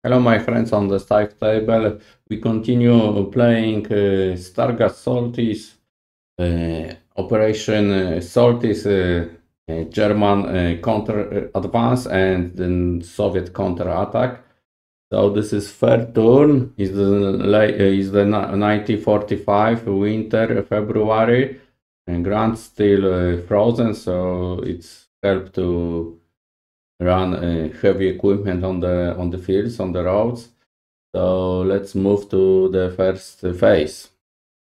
Hello my friends on the side table. We continue playing Stargard Solstice, Operation Solstice, German counter advance and then Soviet counter attack. So this is third turn. Is the 1945 winter February, and ground still frozen, so it's helped to run heavy equipment on the fields, on the roads. So let's move to the first phase.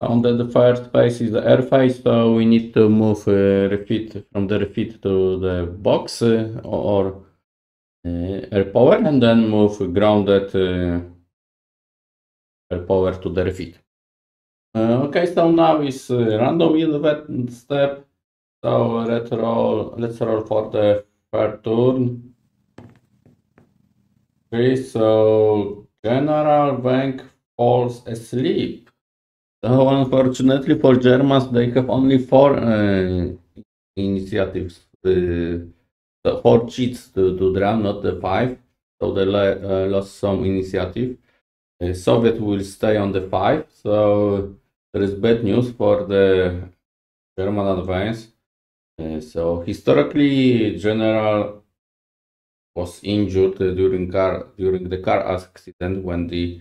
On the first phase is the air phase, so we need to move refit from the refit to the box or air power, and then move grounded air power to the refit. Okay, so now is random event step. So let's roll for the third turn. Okay, so General Wang falls asleep. So unfortunately for Germans, they have only 4 initiatives, so 4 cheats to draw, not the 5. So they lost some initiative. Soviet will stay on the 5. So there is bad news for the German advance. So historically, General was injured during the car accident when the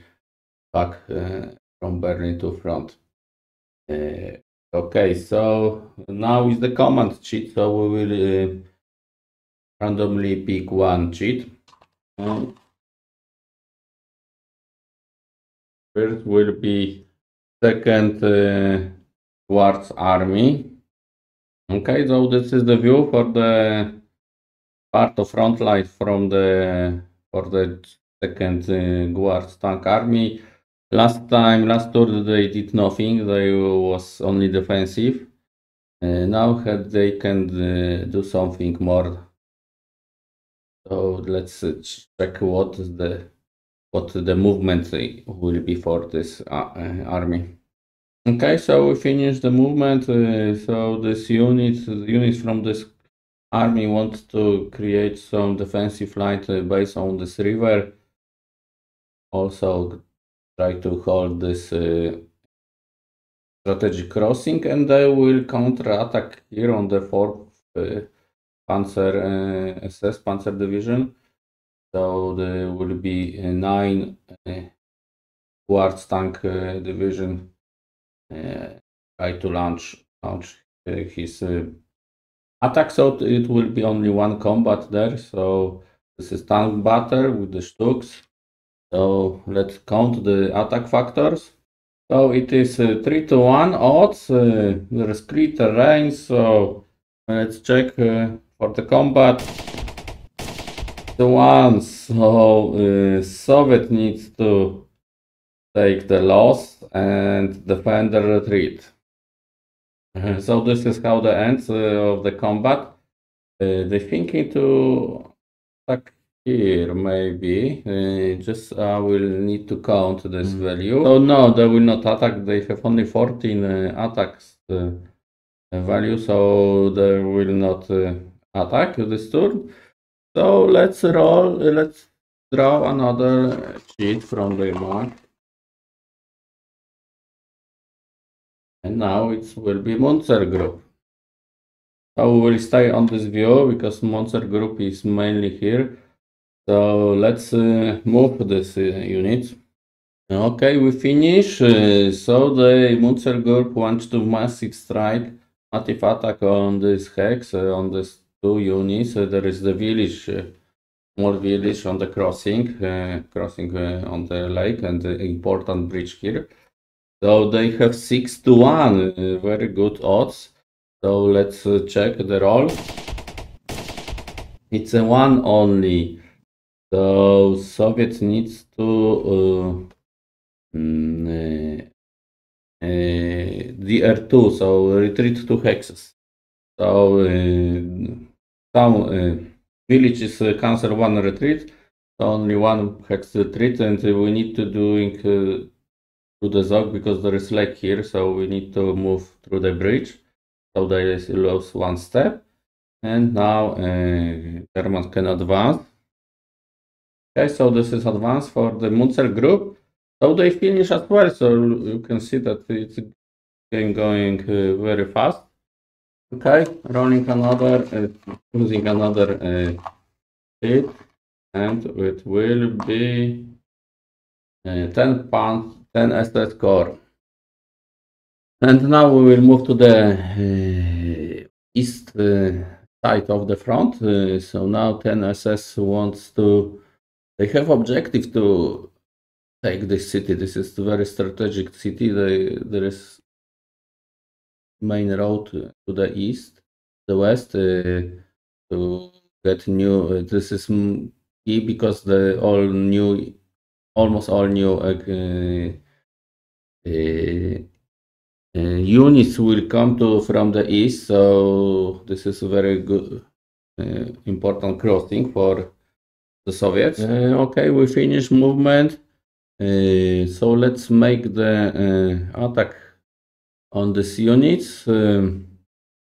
back from Berlin to front. Okay, so now is the command cheat. So we will randomly pick one cheat. First will be second Guards Army. Okay, so this is the view for the part of front line from for the second Guards Tank Army. Last tour they did nothing. They was only defensive. Now they can do something more. So let's check what the movement will be for this army. Okay, so we finished the movement. So this units from this army want to create some defensive line based on this river. Also try to hold this strategic crossing, and they will counter-attack here on the 4th Panzer SS Panzer Division. So there will be 9 Guards Tank Division try to launch his attack. So it will be only one combat there. So this is tank batter with the Stuks. So let's count the attack factors. So it is 3-1 odds. There is clear terrain. So let's check for the combat. The one. So Soviet needs to take the loss and defend the retreat. So this is how the ends of the combat. They thinking to attack here, maybe. Just will need to count this value. Oh no, they will not attack. They have only 14 attacks value, so they will not attack this turn. So let's roll. Let's draw another sheet from the mark. And now it will be Monster Group. So we will stay on this view because Monster Group is mainly here. So let's move this unit. Okay, we finish. So the Monster Group wants to massive strike, massive attack on this hex, on these 2 units. There is the village, small village on the crossing on the lake, and the important bridge here. So they have 6-1, very good odds. So let's check the roll. It's a 1 only. So Soviet needs to DR2, so retreat 2 hexes. So some villages cancel 1 retreat, so only 1 hex retreat, and we need to doing to the Zog because there is lake here, so we need to move through the bridge. So they lose 1 step, and now Germans can advance. Okay, so this is advanced for the Munzer group. So they finish as well, so you can see that it's game going very fast. Okay, rolling another, choosing another sheet, and it will be 10 pounds, 10 SS core. And now we will move to the east side of the front. So now 10 SS wants to, they have objective to take this city. This is a very strategic city. There is main road to the east, the west, to get new. This is key because the almost all new units will come from the east. So this is a very good, important crossing for the Soviets. Okay, we finish movement. So let's make the attack on these units.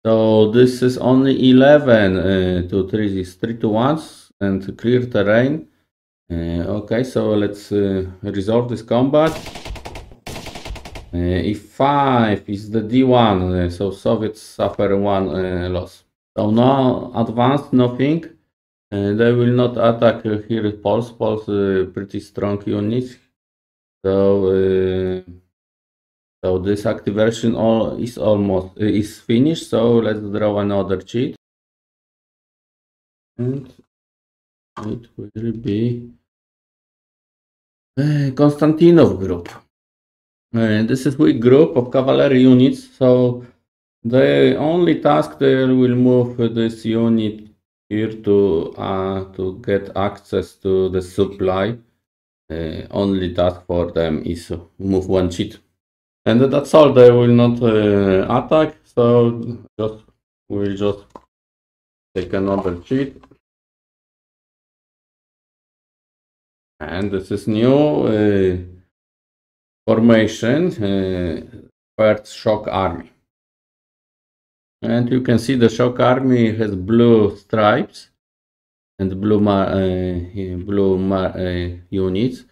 So this is only 11 to 3, is 3 to 1 and clear terrain. Okay, so let's resolve this combat. E5 is the D1, so Soviets suffer 1 loss. So now advanced, nothing. They will not attack here Poles. Poles pretty strong units. So so this activation is finished. So let's draw another cheat, and it will be Konstantinov group. This is weak group of cavalry units. So the only task they will move this unit here to get access to the supply. Only task for them is to move 1 cheat. And that's all. They will not attack, so we'll just take another cheat. And this is new formation, Third Shock Army. And you can see the Shock Army has blue stripes and blue units.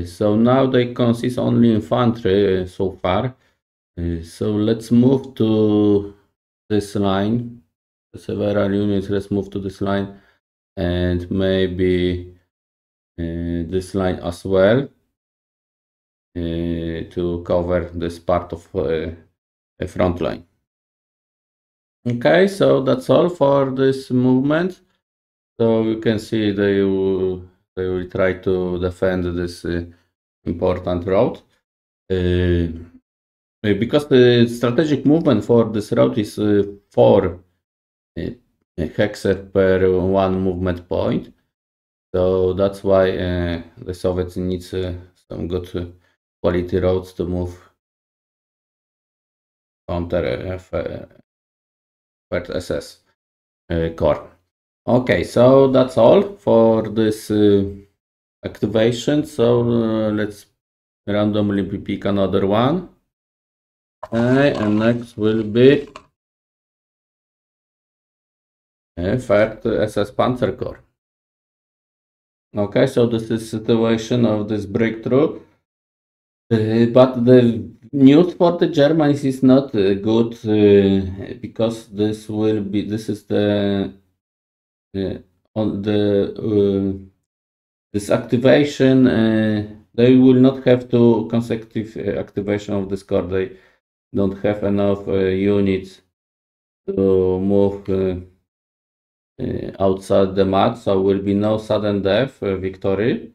So now they consist only infantry so far. So let's move to this line. Several units, let's move to this line and maybe this line as well to cover this part of a front line. Okay, so that's all for this movement. So you can see they will try to defend this important road. Because the strategic movement for this route is 4 hexes per 1 movement point. So that's why the Soviets need some good quality roads to move counter Third SS core. Okay, so that's all for this activation. So let's randomly pick another one. Okay, and next will be Third SS Panzer Corps. Okay, so this is situation of this breakthrough, but the news for the Germans is not good because this is the on the this activation. They will not have to consecutive activation of this core. They don't have enough units to move outside the map, so will be no sudden death victory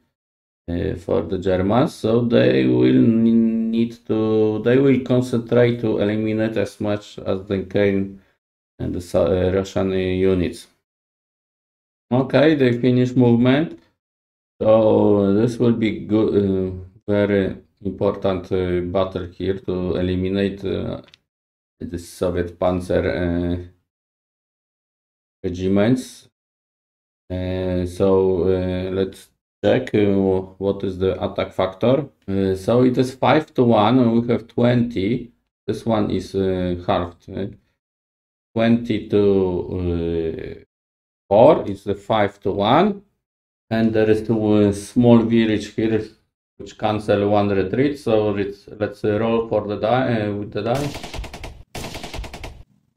for the Germans. So they will concentrate to eliminate as much as they can the Russian units. Okay, they finish movement. So this will be good, very important battle here to eliminate the Soviet Panzer regiments. So let's check what is the attack factor. So it is 5 to 1, and we have 20. This one is halved. 20 to 4 is the 5 to 1. And there is a small village here which cancel one retreat. So let's roll for the die with the die.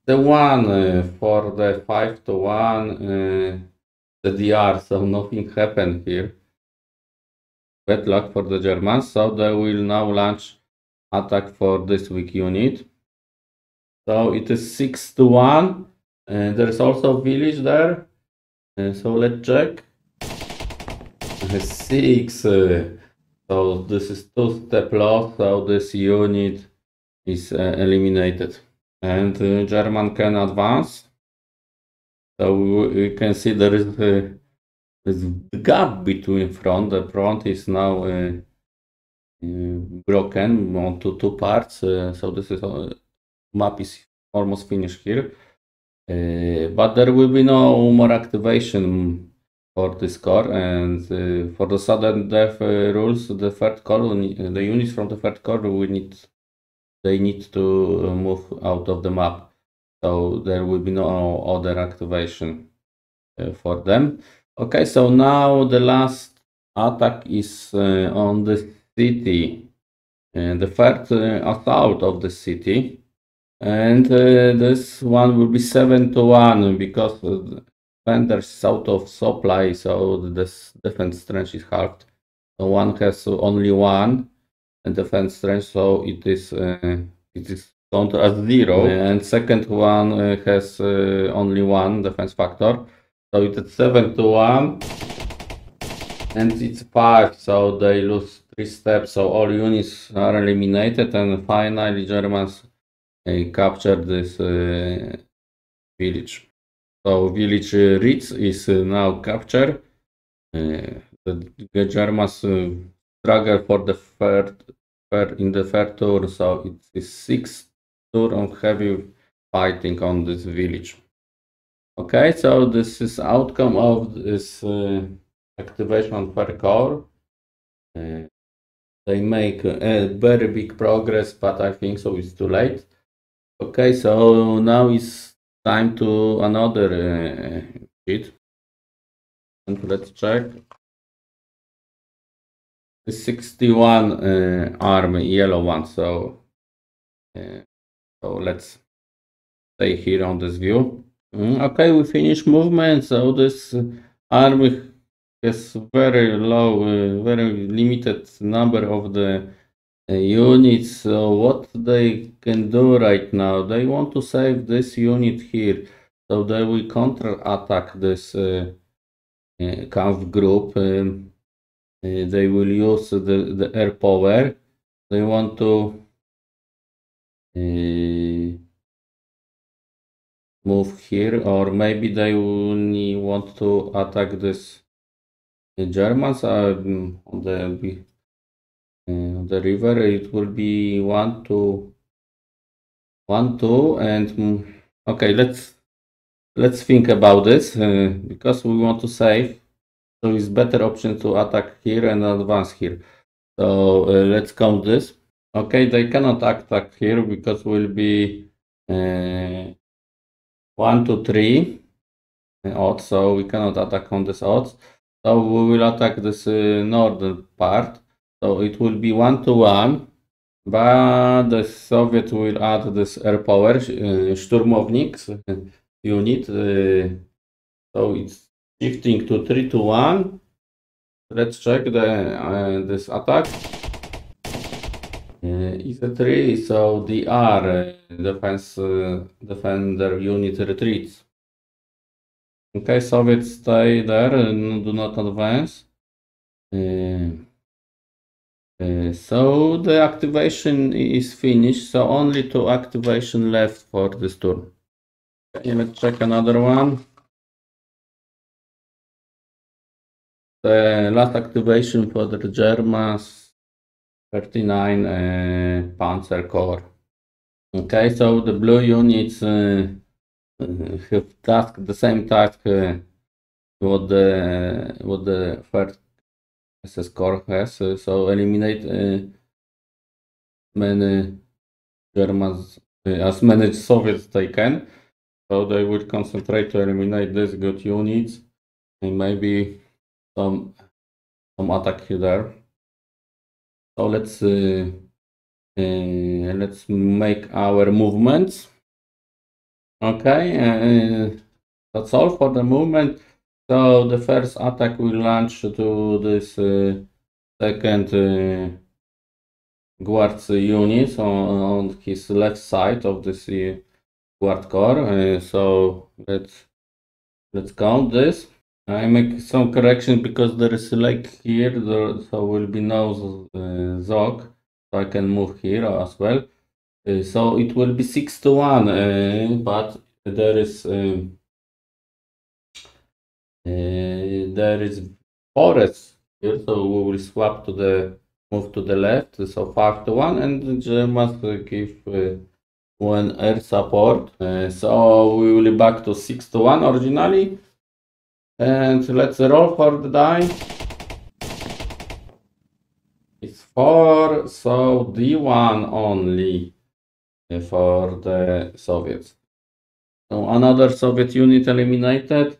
The one for the 5-1 the DR, so nothing happened here. Bad luck for the Germans. So they will now launch attack for this weak unit. So it is 6-1. And there is also a village there. So let's check. 6. So this is 2-step loss. So this unit is eliminated. And German can advance. So we can see there is this gap between front. The front is now broken onto two parts. So this is map is almost finished here. But there will be no more activation for this core, and for the sudden death rules, the third core, the units from the third core they need to move out of the map. So there will be no other activation for them. Okay, so now the last attack is on the city, and the third assault of the city. And this one will be 7-1 because defenders is out of supply, so this defense strength is halved. So one has only one and defense strength, so it is counted as 0. And second one has only one defense factor, so it is 7-1, and it's 5. So they lose 3 steps. So all units are eliminated, and finally Germans capture this village. So village Ritz is now captured. The Germans struggle for the in the third tour, so it is 6th tour of heavy fighting on this village. Okay, so this is outcome of this activation per core. They make a very big progress, but I think so it's too late. Okay, so now it's time to another sheet. And let's check. The 61 army, yellow one. So let's stay here on this view. Okay, we finish movement. So this army has very low, very limited number of the units. So what they can do right now, they want to save this unit here, so they will counter attack this camp group. They will use the air power. They want to move here, or maybe they only want to attack this Germans on the river. It will be 1-2, and okay, let's think about this because we want to save. So it's better option to attack here and advance here. So let's count this. Okay, they cannot attack here because will be 1-3 odds. So we cannot attack on this odds. So we will attack this northern part. So it will be 1-1. But the Soviet will add this air power, Szturmowniks unit. So it's shifting to 3-1. Let's check this attack. It's a 3, so the R defender unit retreats. Okay, Soviets stay there and do not advance. So the activation is finished, so only 2 activation left for this turn. Okay, let's check another one. The last activation for the Germans, 39 Panzer Corps. Okay, so the blue units have the same task what the first SS Corps has. So eliminate many Germans, as many Soviets they can. So they will concentrate to eliminate these good units, and maybe some attack here there. So let's make our movements. Okay, that's all for the movement. So the first attack will launch to this second guard's unit on his left side of this guard core. So let's count this. I make some correction because there is a lake here, so will be no Zog, so I can move here as well. So it will be 6-1, but there is forest here, so we will swap to the move to the left, so 5-1, and Germans give one air support. So we will be back to 6-1 originally. And let's roll for the die. It's 4, so D1 only for the Soviets. So another Soviet unit eliminated.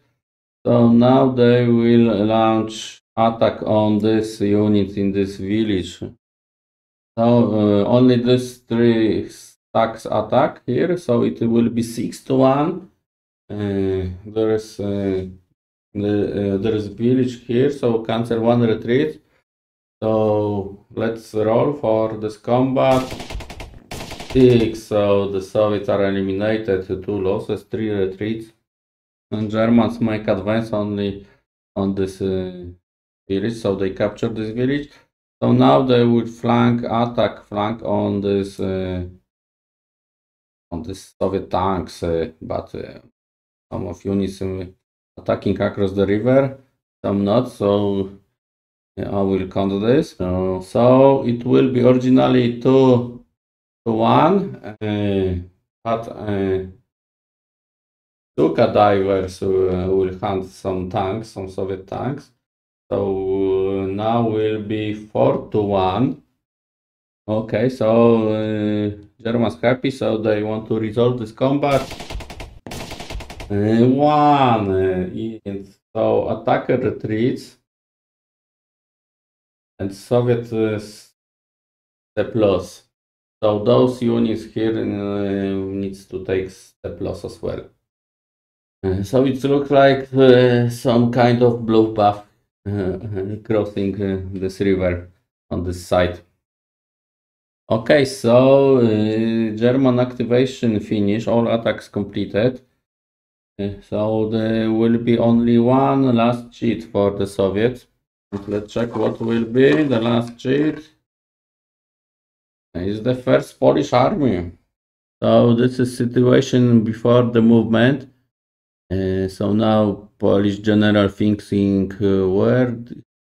So now they will launch attack on this unit in this village. So only this 3 stacks attack here, so it will be 6-1. There is village here, so cancel 1 retreat. So let's roll for this combat. 6, so the Soviets are eliminated, 2 losses, 3 retreats. And Germans make advance only on this village, so they capture this village. So now they would flank on this Soviet tanks, but some of units attacking across the river, some not. So I will count this. So it will be originally 2-1, but Stuka divers will hunt some tanks, some Soviet tanks. So now will be 4-1. Okay, so Germans happy, so they want to resolve this combat. 1, and so attacker retreats, and Soviet step loss. So those units here needs to take step loss as well. So it looks like some kind of bloodbath crossing this river on this side. Okay, so German activation finish, all attacks completed. So there will be only one last cheat for the Soviets. Let's check what will be the last cheat. Is the first Polish army. So this is situation before the movement. So now Polish general thinking where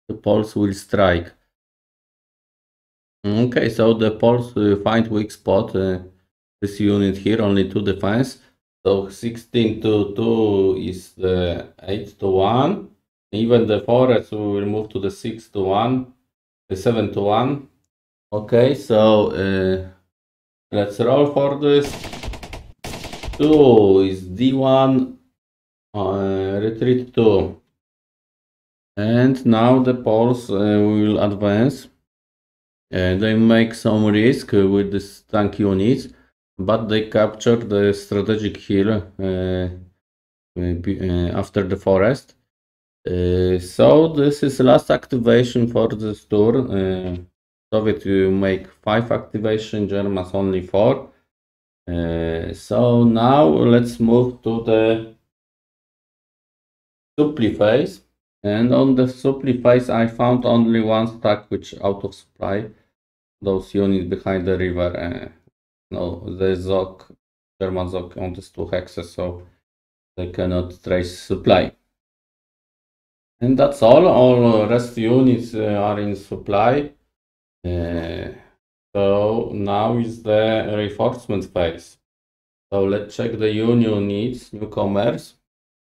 the Poles will strike. Okay, so the Poles find weak spot. This unit here, only 2 defense. So 16-2 is the 8-1. Even the forest will move to the 6-1, the 7-1. Okay, so let's roll for this. 2 is D1, retreat 2. And now the Poles will advance. They make some risk with this tank units, but they capture the strategic hill after the forest. So this is last activation for this turn. Soviet will make 5 activation, Germans only 4. So now let's move to the supply phase. And on the supply phase I found only 1 stack which out of supply. Those units behind the river, no, the Zog, German Zog on these 2 hexes, so they cannot trace supply. And that's all rest units are in supply. So now is the reinforcement phase. So let's check the union needs, newcomers.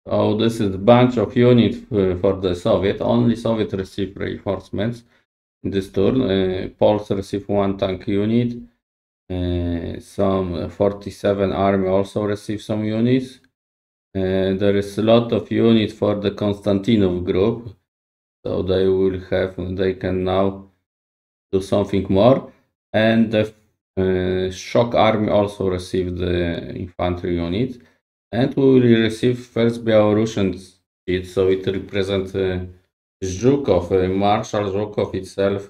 So this is a bunch of units for the Soviet, only Soviet receive reinforcements. In this turn, Poles receive 1 tank unit. Some 47 army also receive some units. There is a lot of units for the Konstantinov group. So they can now do something more. And the shock army also received the infantry unit. And we will receive first Belarusian sheet, so it represents Zhukov, Marshal Zhukov itself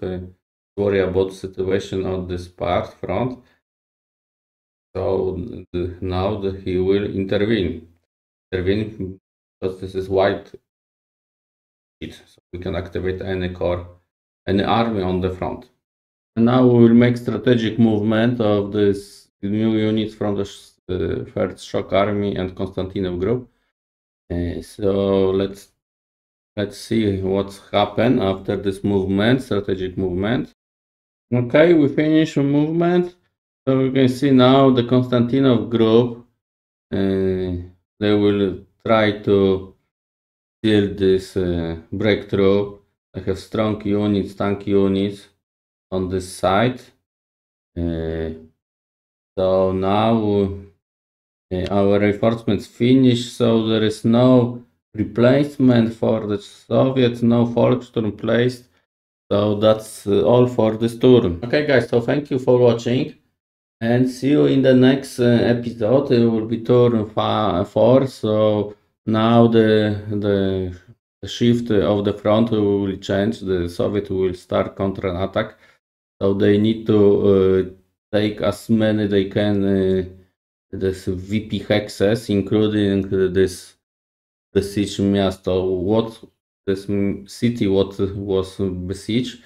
worry about the situation on this front. So now he will intervene because this is white sheet, so we can activate any corps, any army on the front. And now we will make strategic movement of this new units from the First Shock Army and Konstantinov group. So let's see what's happened after this movement, strategic movement. Okay, we finish the movement. So we can see now the Konstantinov group. They will try to steal this breakthrough. They have strong units, tank units on this side. So now our reinforcements finish, so there is no replacement for the Soviets, no Volkssturm placed. So that's all for this turn. Okay guys, so thank you for watching and see you in the next episode. It will be turn 4. So now the shift of the front will change. The Soviet will start counter-attack. So they need to take as many they can this VP hexes, including this besieged miasto. What this city what was besieged.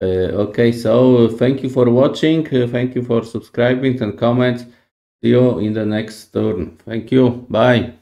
Okay, so thank you for watching. Thank you for subscribing and comment. See you in the next turn. Thank you. Bye.